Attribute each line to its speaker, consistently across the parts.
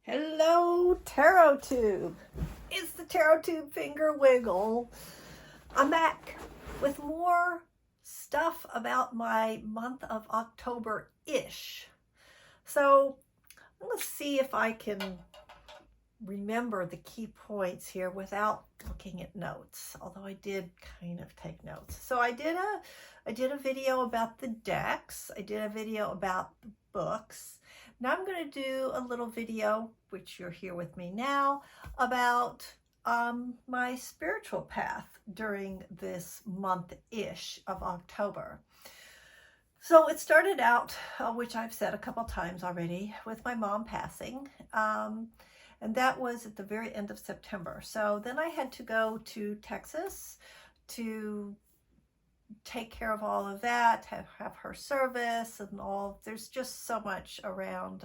Speaker 1: Hello, Tarot Tube. It's the Tarot Tube Finger Wiggle. I'm back with more stuff about my month of October-ish. So let's see if I can remember the key points here without looking at notes, although I did kind of take notes. So I did a video about the decks. I did a video about the books. Now I'm going to do a little video, which you're here with me now, about my spiritual path during this month-ish of October. So it started out, which I've said a couple times already, with my mom passing. And that was at the very end of September. So then I had to go to Texas to take care of all of that, have her service and all. There's just so much around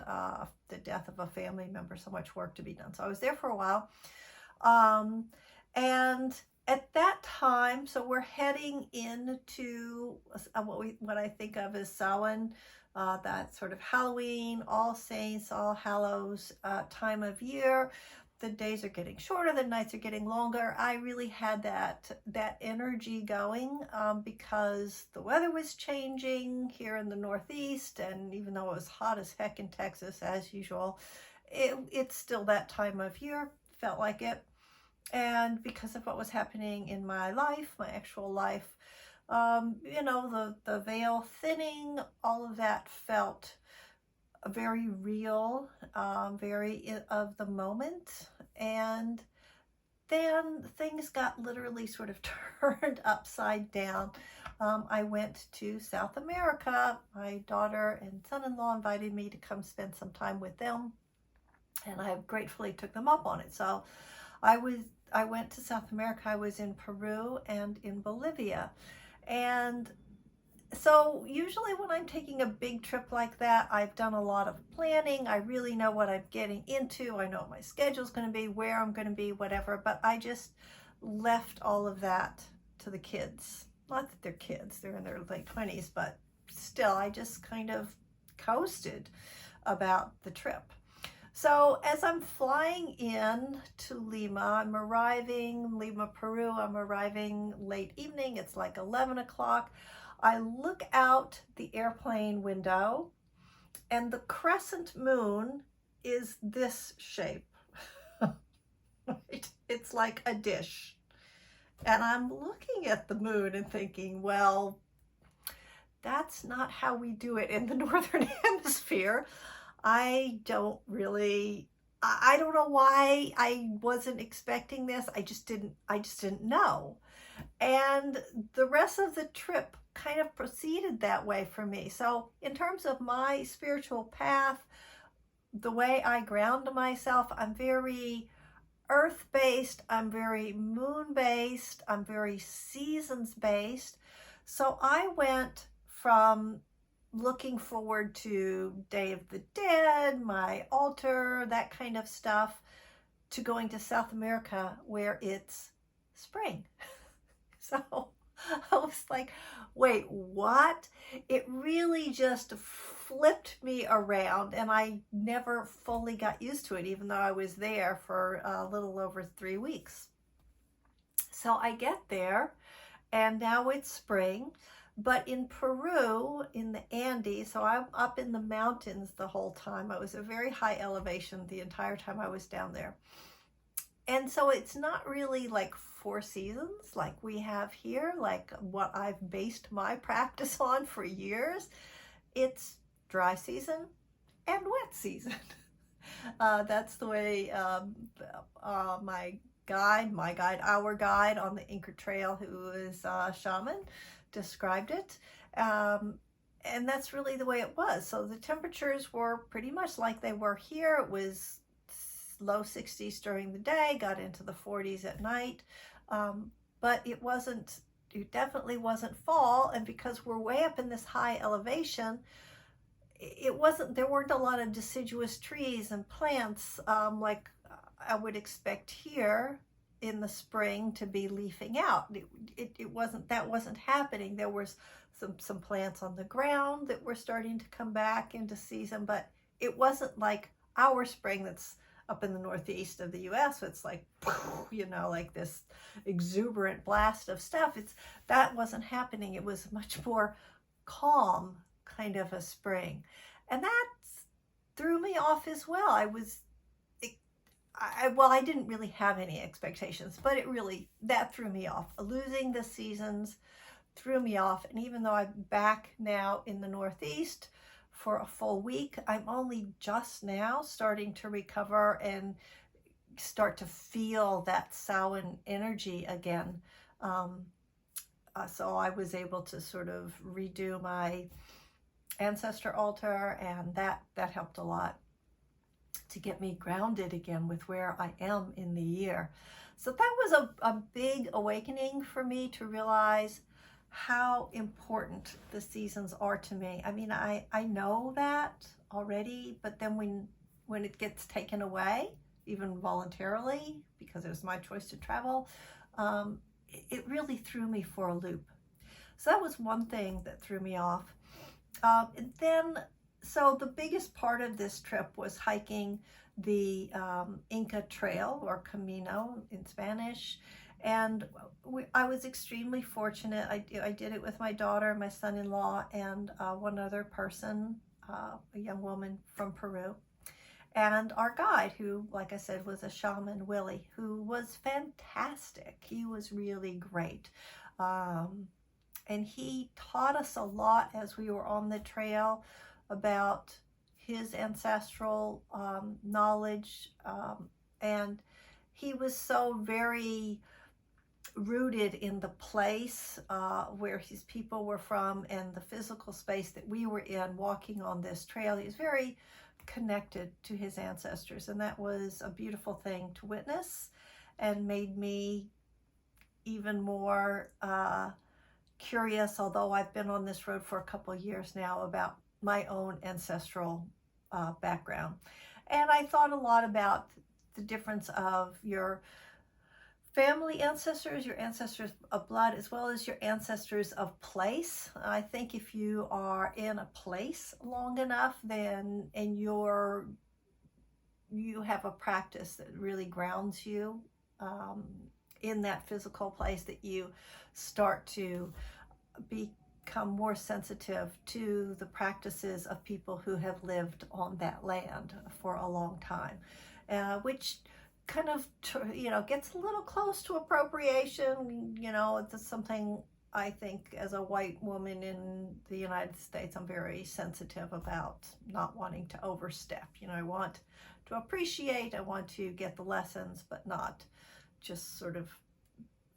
Speaker 1: the death of a family member, so much work to be done. So I was there for a while. And at that time, so we're heading into what I think of as Samhain, that sort of Halloween, All Saints, All Hallows time of year. The days are getting shorter, the nights are getting longer. I really had that energy going because the weather was changing here in the Northeast, and even though it was hot as heck in Texas as usual, it's still that time of year, felt like it. And because of what was happening in my life, my actual life, you know, the veil thinning, all of that felt very real, very of the moment. And then things got literally sort of turned upside down. I went to South America. My daughter and son-in-law invited me to come spend some time with them, and I gratefully took them up on it. So I went to South America. I was in Peru and in Bolivia. And so usually when I'm taking a big trip like that, I've done a lot of planning. I really know what I'm getting into. I know what my schedule's going to be, where I'm going to be, whatever. But I just left all of that to the kids. Not that they're kids, they're in their late 20s, but still, I just kind of coasted about the trip. So as I'm flying in to Lima, Lima, Peru, I'm arriving late evening. It's like 11 o'clock. I look out the airplane window, and the crescent moon is this shape. It's like a dish. And I'm looking at the moon and thinking, well, that's not how we do it in the Northern Hemisphere. I don't know why I wasn't expecting this. I just didn't know. And the rest of the trip kind of proceeded that way for me. So in terms of my spiritual path, the way I ground myself, I'm very earth-based, I'm very moon-based, I'm very seasons-based. So I went from looking forward to Day of the Dead, my altar, that kind of stuff, to going to South America where it's spring. So I was like, wait, what? It really just flipped me around, and I never fully got used to it, even though I was there for a little over 3 weeks. So I get there, and now it's spring. But in Peru, in the Andes, so I'm up in the mountains the whole time. I was at a very high elevation the entire time I was down there. And so it's not really like 4 seasons like we have here, like what I've based my practice on for years. It's dry season and wet season. That's the way our guide on the Inca Trail, who is a shaman, described it. And that's really the way it was. So the temperatures were pretty much like they were here. It was low 60s during the day, got into the 40s at night. But it definitely wasn't fall. And because we're way up in this high elevation, there weren't a lot of deciduous trees and plants like I would expect here in the spring to be leafing out. That wasn't happening. There was some plants on the ground that were starting to come back into season, but it wasn't like our spring that's up in the northeast of the US, it's like, you know, like this exuberant blast of stuff. That wasn't happening. It was much more calm kind of a spring. And that threw me off as well. I didn't really have any expectations, but that threw me off. Losing the seasons threw me off. And even though I'm back now in the Northeast for a full week, I'm only just now starting to recover and start to feel that Samhain energy again. So I was able to sort of redo my ancestor altar, and that helped a lot to get me grounded again with where I am in the year. So that was a big awakening for me, to realize how important the seasons are to me. I mean, I know that already, but then when it gets taken away, even voluntarily, because it was my choice to travel, it really threw me for a loop. So that was one thing that threw me off. And then, so the biggest part of this trip was hiking the Inca Trail, or Camino in Spanish. And I was extremely fortunate. I did it with my daughter, my son-in-law, and one other person, a young woman from Peru. And our guide, who, like I said, was a shaman, Willie, who was fantastic. He was really great. And he taught us a lot as we were on the trail about his ancestral knowledge. And he was so very rooted in the place where his people were from, and the physical space that we were in walking on this trail. He was very connected to his ancestors, and that was a beautiful thing to witness, and made me even more curious, although I've been on this road for a couple of years now, about my own ancestral background. And I thought a lot about the difference of your family ancestors, your ancestors of blood, as well as your ancestors of place. I think if you are in a place long enough, then you have a practice that really grounds you in that physical place, that you start to become more sensitive to the practices of people who have lived on that land for a long time, which kind of, gets a little close to appropriation. It's something I think as a white woman in the United States, I'm very sensitive about not wanting to overstep. I want to appreciate, I want to get the lessons, but not just sort of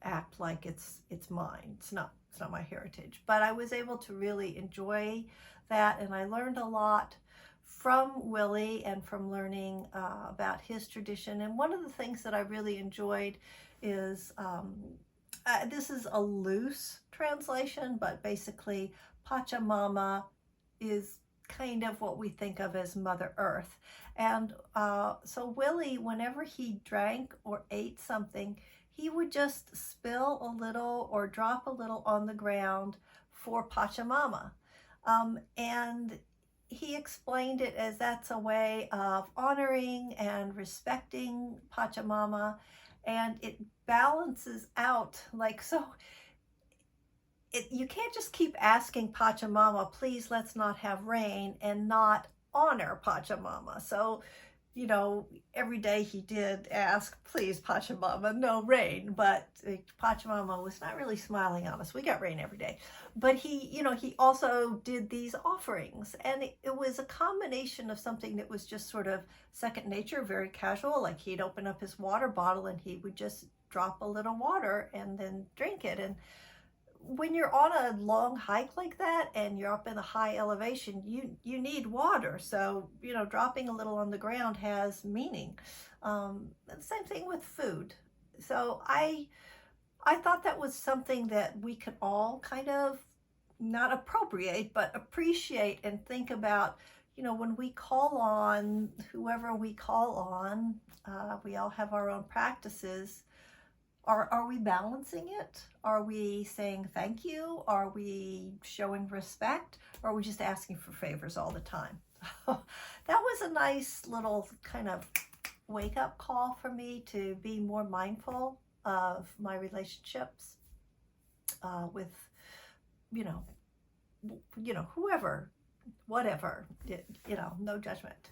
Speaker 1: act like it's mine. It's not my heritage. But I was able to really enjoy that, and I learned a lot from Willie and from learning about his tradition. And one of the things that I really enjoyed is, this is a loose translation, but basically Pachamama is kind of what we think of as Mother Earth. And so Willie, whenever he drank or ate something, he would just spill a little or drop a little on the ground for Pachamama. And he explained it as that's a way of honoring and respecting Pachamama, and it balances out. You can't just keep asking Pachamama, please let's not have rain, and not honor Pachamama. So, every day he did ask, please Pachamama, no rain, but Pachamama was not really smiling on us. We got rain every day. But he also did these offerings, and it was a combination of something that was just sort of second nature, very casual. Like he'd open up his water bottle and he would just drop a little water and then drink it. And when you're on a long hike like that and you're up in a high elevation, you need water. So, dropping a little on the ground has meaning. The same thing with food. So I thought that was something that we could all kind of not appropriate, but appreciate and think about, when we call on whoever we call on, we all have our own practices. Are we balancing it? Are we saying thank you? Are we showing respect? Or are we just asking for favors all the time? That was a nice little kind of wake-up call for me to be more mindful of my relationships with, you know, whoever, whatever, no judgment.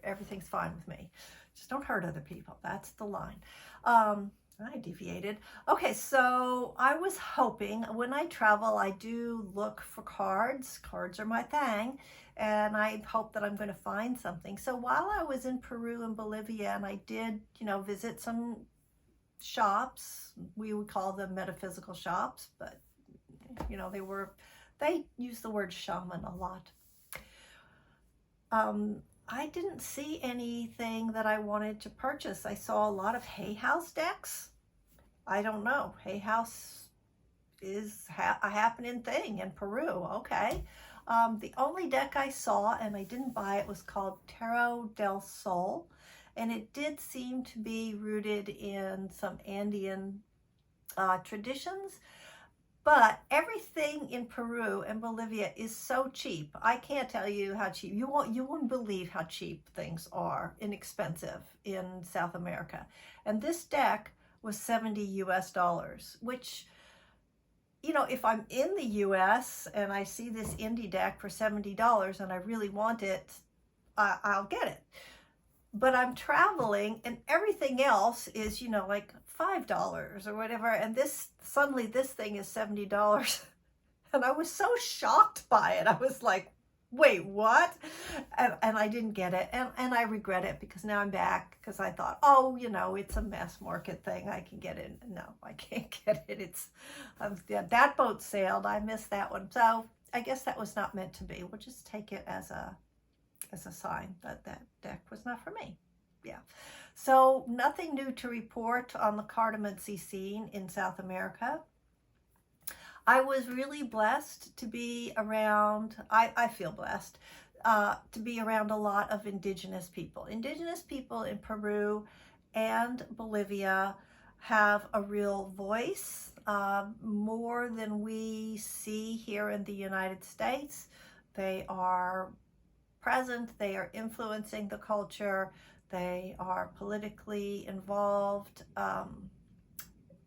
Speaker 1: Everything's fine with me. Just don't hurt other people. That's the line. I deviated. Okay, so I was hoping when I travel, I do look for cards. Cards are my thing, and I hope that I'm going to find something. So while I was in Peru and Bolivia, and I did, visit some shops, we would call them metaphysical shops, but, they use the word shaman a lot. I didn't see anything that I wanted to purchase. I saw a lot of hay house decks. I don't know. Hay house is a happening thing in Peru. Okay. The only deck I saw, and I didn't buy it, was called Tarot del Sol. And it did seem to be rooted in some Andean traditions. But everything in Peru and Bolivia is so cheap. I can't tell you how cheap. You wouldn't believe how cheap things are, inexpensive in South America. And this deck was $70 US, which, if I'm in the US and I see this indie deck for $70 and I really want it, I'll get it. But I'm traveling and everything else is, like $5 or whatever. And suddenly this thing is $70. And I was so shocked by it. I was like, wait, what? And I didn't get it. And I regret it because now I'm back because I thought, oh, it's a mass market thing. I can get it. No, I can't get it. That boat sailed. I missed that one. So I guess that was not meant to be. We'll just take it as a sign that deck was not for me. Yeah. So nothing new to report on the cartomancy scene in South America. I was really blessed to be around, I feel blessed to be around a lot of indigenous people. Indigenous people in Peru and Bolivia have a real voice, more than we see here in the United States. They are present, they are influencing the culture, they are politically involved.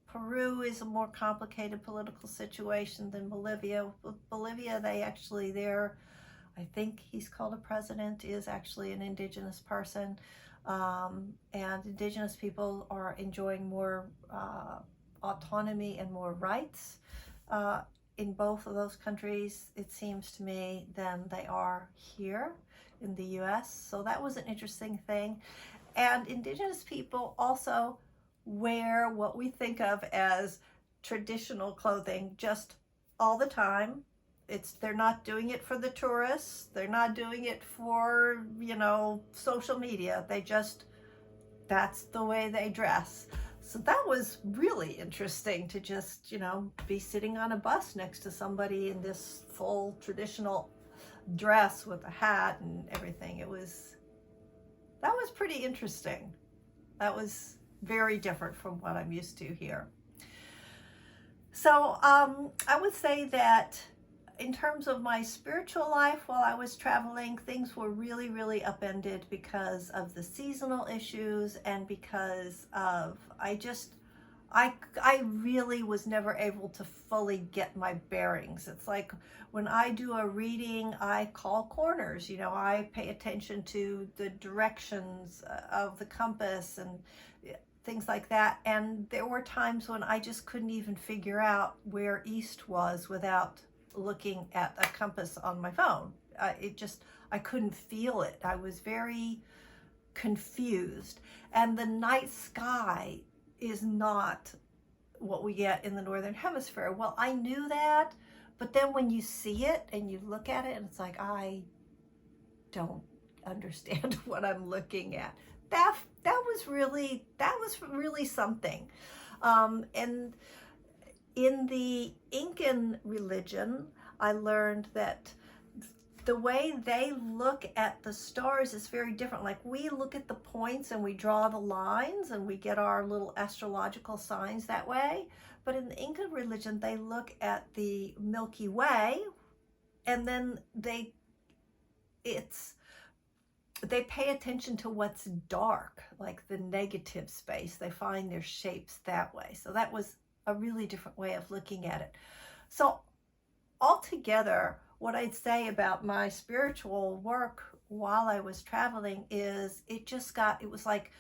Speaker 1: Peru is a more complicated political situation than Bolivia. With Bolivia, I think he's called a president, is actually an indigenous person. And indigenous people are enjoying more autonomy and more rights in both of those countries, it seems to me, than they are here in the US. So that was an interesting thing. And indigenous people also wear what we think of as traditional clothing just all the time. They're not doing it for the tourists. They're not doing it for, social media. That's the way they dress. So that was really interesting to just, be sitting on a bus next to somebody in this full traditional dress with a hat and everything. That was pretty interesting. That was very different from what I'm used to here. So I would say that in terms of my spiritual life while I was traveling, things were really, really upended because of the seasonal issues and because of, I really was never able to fully get my bearings. It's like when I do a reading, I call corners, I pay attention to the directions of the compass and things like that. And there were times when I just couldn't even figure out where east was without looking at a compass on my phone. I couldn't feel it. I was very confused. And the night sky is not what we get in the Northern Hemisphere. Well, I knew that, but then when you see it and you look at it, and it's like, I don't understand what I'm looking at. That was really something. And in the Incan religion, I learned that the way they look at the stars is very different. Like we look at the points and we draw the lines and we get our little astrological signs that way. But in the Incan religion, they look at the Milky Way and then it's they pay attention to what's dark, like the negative space. They find their shapes that way. So that was a really different way of looking at it. So altogether, what I'd say about my spiritual work while I was traveling is it was like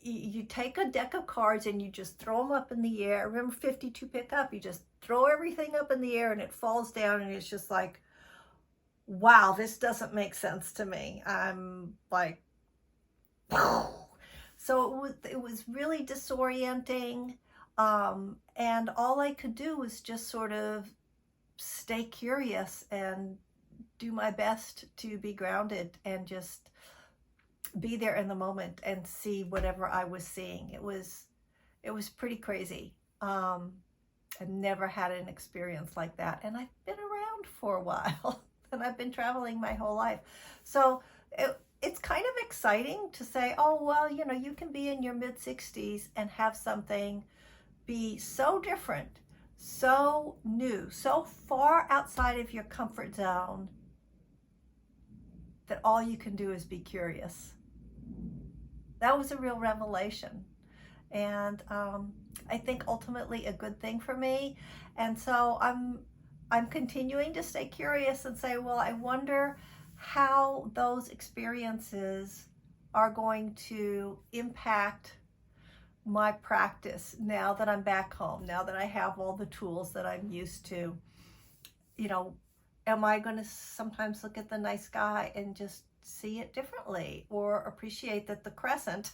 Speaker 1: you take a deck of cards and you just throw them up in the air. Remember 52 pick up? You just throw everything up in the air and it falls down, and it's just like, wow, this doesn't make sense to me. I'm like, so it was really disorienting. And all I could do was just sort of stay curious and do my best to be grounded and just be there in the moment and see whatever I was seeing. It was pretty crazy. I've never had an experience like that, and I've been around for a while and I've been traveling my whole life. So it's kind of exciting to say, oh, well, you know, you can be in your mid-60s and have something be so different, so new, so far outside of your comfort zone that all you can do is be curious. That was a real revelation, and I think ultimately a good thing for me. And so I'm continuing to stay curious and say, well, I wonder how those experiences are going to impact my practice now that I'm back home, now that I have all the tools that I'm used to. You know, am I going to sometimes look at the night sky and just see it differently, or appreciate that the crescent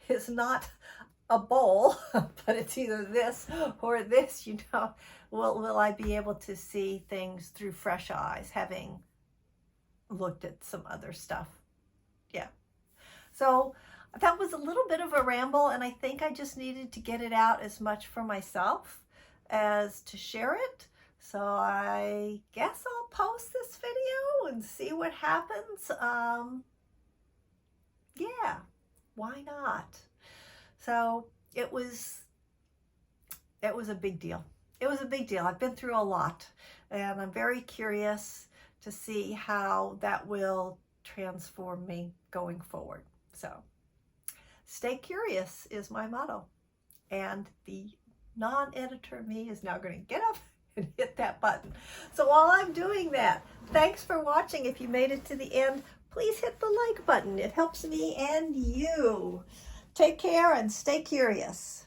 Speaker 1: is not a bowl, but it's either this or this, you know? Will I be able to see things through fresh eyes, having looked at some other stuff? Yeah. So that was a little bit of a ramble, and I think I just needed to get it out as much for myself as to share it. So I guess I'll post this video and see what happens. Yeah, why not? So it was a big deal. It was a big deal. I've been through a lot, and I'm very curious to see how that will transform me going forward. So stay curious is my motto. And the non-editor me is now going to get up and hit that button. So while I'm doing that, thanks for watching. If you made it to the end, please hit the like button. It helps me and you. Take care and stay curious.